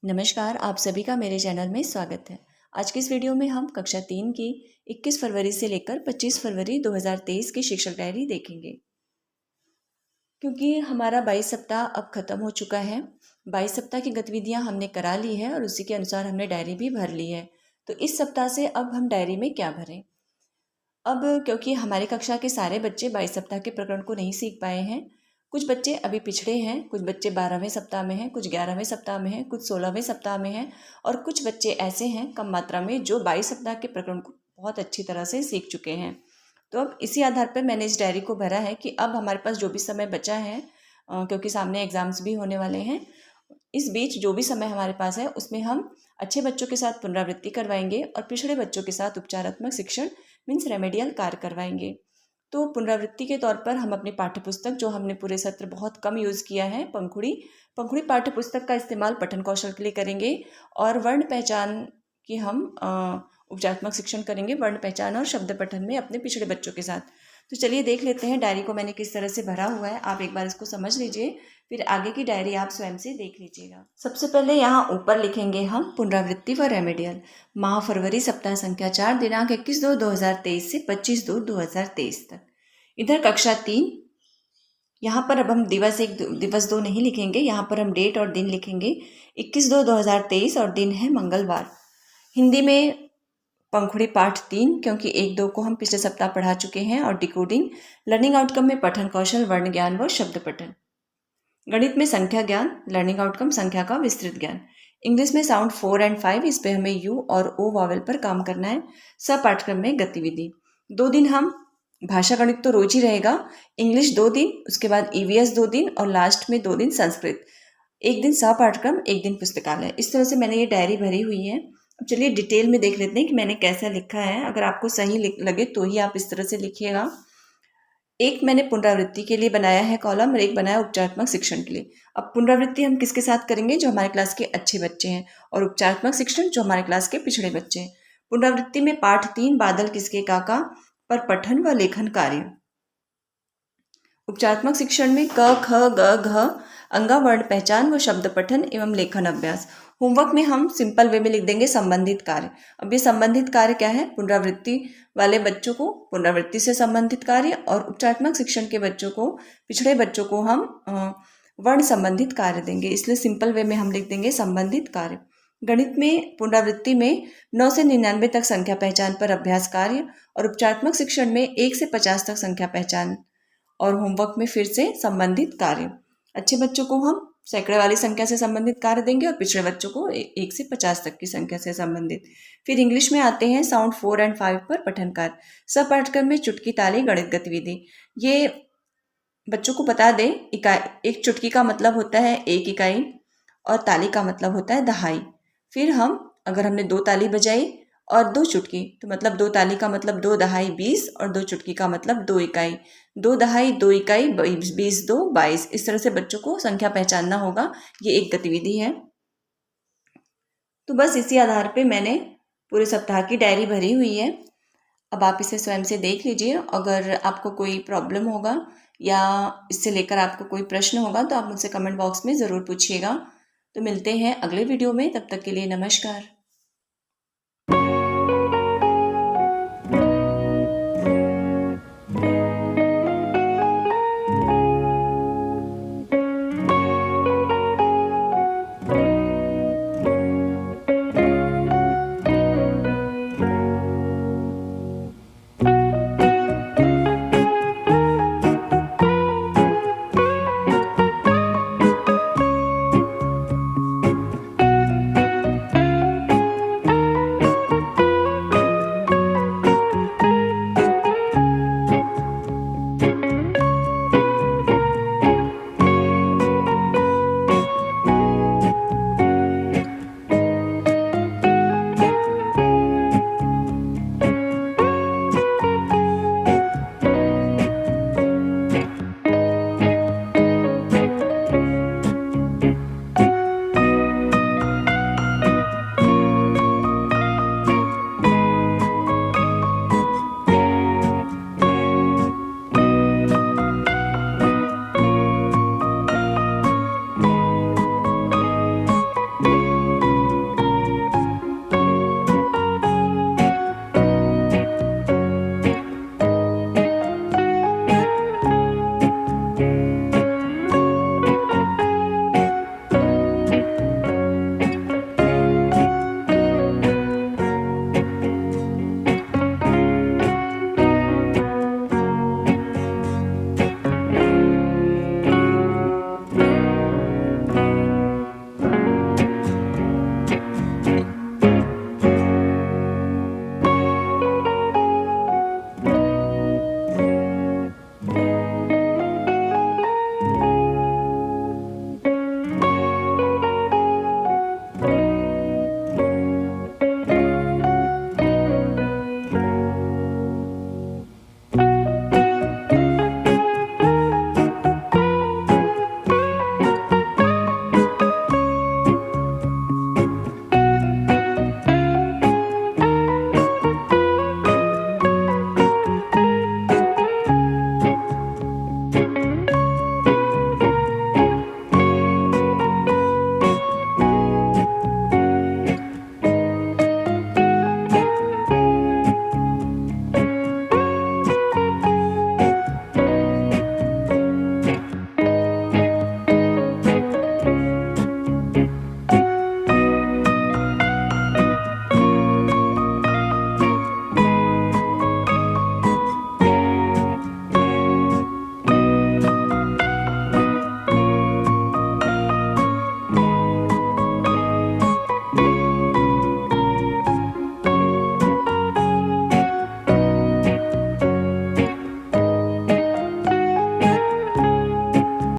नमस्कार, आप सभी का मेरे चैनल में स्वागत है। आज की इस वीडियो में हम कक्षा 3 की 21 फरवरी से लेकर 25 फरवरी 2023 की शिक्षक डायरी देखेंगे। क्योंकि हमारा 22 सप्ताह अब ख़त्म हो चुका है। 22 सप्ताह की गतिविधियां हमने करा ली है और उसी के अनुसार हमने डायरी भी भर ली है। तो इस सप्ताह से अब हम डायरी में क्या भरें? अब क्योंकि हमारी कक्षा के सारे बच्चे 22 सप्ताह के प्रकरण को नहीं सीख पाए हैं, कुछ बच्चे अभी पिछड़े हैं, कुछ बच्चे 12वें सप्ताह में हैं, कुछ 11वें सप्ताह में हैं, कुछ 16वें सप्ताह में हैं और कुछ बच्चे ऐसे हैं कम मात्रा में जो 22 सप्ताह के प्रकरण को बहुत अच्छी तरह से सीख चुके हैं। तो अब इसी आधार पर मैंने इस डायरी को भरा है कि अब हमारे पास जो भी समय बचा है, क्योंकि सामने एग्ज़ाम्स भी होने वाले हैं, इस बीच जो भी समय हमारे पास है उसमें हम अच्छे बच्चों के साथ पुनरावृत्ति करवाएंगे और पिछड़े बच्चों के साथ उपचारात्मक शिक्षण मीन्स रेमेडियल कार्य करवाएंगे। तो पुनरावृत्ति के तौर पर हम अपनी पाठ्यपुस्तक जो हमने पूरे सत्र बहुत कम यूज़ किया है, पंखुड़ी पाठ्यपुस्तक का इस्तेमाल पठन कौशल के लिए करेंगे और वर्ण पहचान की हम उपचारात्मक शिक्षण करेंगे, वर्ण पहचान और शब्द पठन में अपने पिछड़े बच्चों के साथ। तो चलिए देख लेते हैं डायरी को मैंने किस तरह से भरा हुआ है। आप एक बार इसको समझ लीजिए, फिर आगे की डायरी आप स्वयं से देख लीजिएगा। सबसे पहले यहाँ ऊपर लिखेंगे हम पुनरावृत्ति व रेमेडियल माह फरवरी सप्ताह संख्या 4 दिनांक 21/2/2023 से 25/2/2023 तक। इधर कक्षा 3, यहाँ पर अब हम दिवस 1 दिवस 2 नहीं लिखेंगे, यहाँ पर हम डेट और दिन लिखेंगे 21/2/2023 और दिन है मंगलवार। हिंदी में पंखुड़ी पाठ 3, क्योंकि 1-2 को हम पिछले सप्ताह पढ़ा चुके हैं, और डिकोडिंग। लर्निंग आउटकम में पठन कौशल, वर्ण ज्ञान व शब्द पठन। गणित में संख्या ज्ञान, लर्निंग आउटकम संख्या का विस्तृत ज्ञान। इंग्लिश में साउंड 4 और 5, इस पे हमें यू और ओ वावल पर काम करना है। सब पाठ्यक्रम में गतिविधि 2 दिन हम भाषा गणित तो रोज ही रहेगा, इंग्लिश 2 दिन, उसके बाद ईवीएस 2 दिन और लास्ट में 2 दिन संस्कृत। 1 दिन सह पाठ्यक्रम, 1 दिन पुस्तकालय। इस तरह से मैंने ये डायरी भरी हुई है। अब चलिए डिटेल में देख लेते हैं कि मैंने कैसा लिखा है। अगर आपको सही लगे तो ही आप इस तरह से लिखिएगा। एक मैंने पुनरावृत्ति के लिए बनाया है कॉलम और एक बनाया उपचारात्मक शिक्षण के लिए। अब पुनरावृत्ति हम किसके साथ करेंगे? जो हमारे क्लास के अच्छे बच्चे हैं, और उपचारात्मक शिक्षण जो हमारे क्लास के पिछड़े बच्चे हैं। पुनरावृत्ति में पाठ 3 बादल किसके काका पर पठन व लेखन कार्य। उपचारात्मक शिक्षण में क ख ग घ अंगा वर्ण पहचान व शब्द पठन एवं लेखन अभ्यास। होमवर्क में हम सिंपल वे में लिख देंगे संबंधित कार्य। अब ये संबंधित कार्य क्या है? पुनरावृत्ति वाले बच्चों को पुनरावृत्ति से संबंधित कार्य, और उपचारात्मक शिक्षण के बच्चों को, पिछड़े बच्चों को हम वर्ण संबंधित कार्य देंगे, इसलिए सिंपल वे में हम लिख देंगे संबंधित कार्य। गणित में पुनरावृत्ति में 9 से 99 तक संख्या पहचान पर अभ्यास कार्य, और उपचारात्मक शिक्षण में 1 से 50 तक संख्या पहचान, और होमवर्क में फिर से संबंधित कार्य। अच्छे बच्चों को हम सैकड़े वाली संख्या से संबंधित कार्य देंगे और पिछड़े बच्चों को 1 से 50 तक की संख्या से संबंधित। फिर इंग्लिश में आते हैं साउंड 4 और 5 पर पठन कार्य। सब पाठ्यक्रम में चुटकी ताली गणित गतिविधि। ये बच्चों को बता दें, एक चुटकी का मतलब होता है 1 इकाई और ताली का मतलब होता है दहाई। फिर हम अगर हमने 2 ताली बजाई और 2 चुटकी, तो मतलब 2 ताली का मतलब 2 दहाई 20 और 2 चुटकी का मतलब 2 इकाई। 2 दहाई 2 इकाई 20 2 22। इस तरह से बच्चों को संख्या पहचानना होगा। ये एक गतिविधि है। तो बस इसी आधार पे मैंने पूरे सप्ताह की डायरी भरी हुई है। अब आप इसे स्वयं से देख लीजिए। अगर आपको कोई प्रॉब्लम होगा या इससे लेकर आपको कोई प्रश्न होगा तो आप मुझसे कमेंट बॉक्स में ज़रूर पूछिएगा। तो मिलते हैं अगले वीडियो में, तब तक के लिए नमस्कार।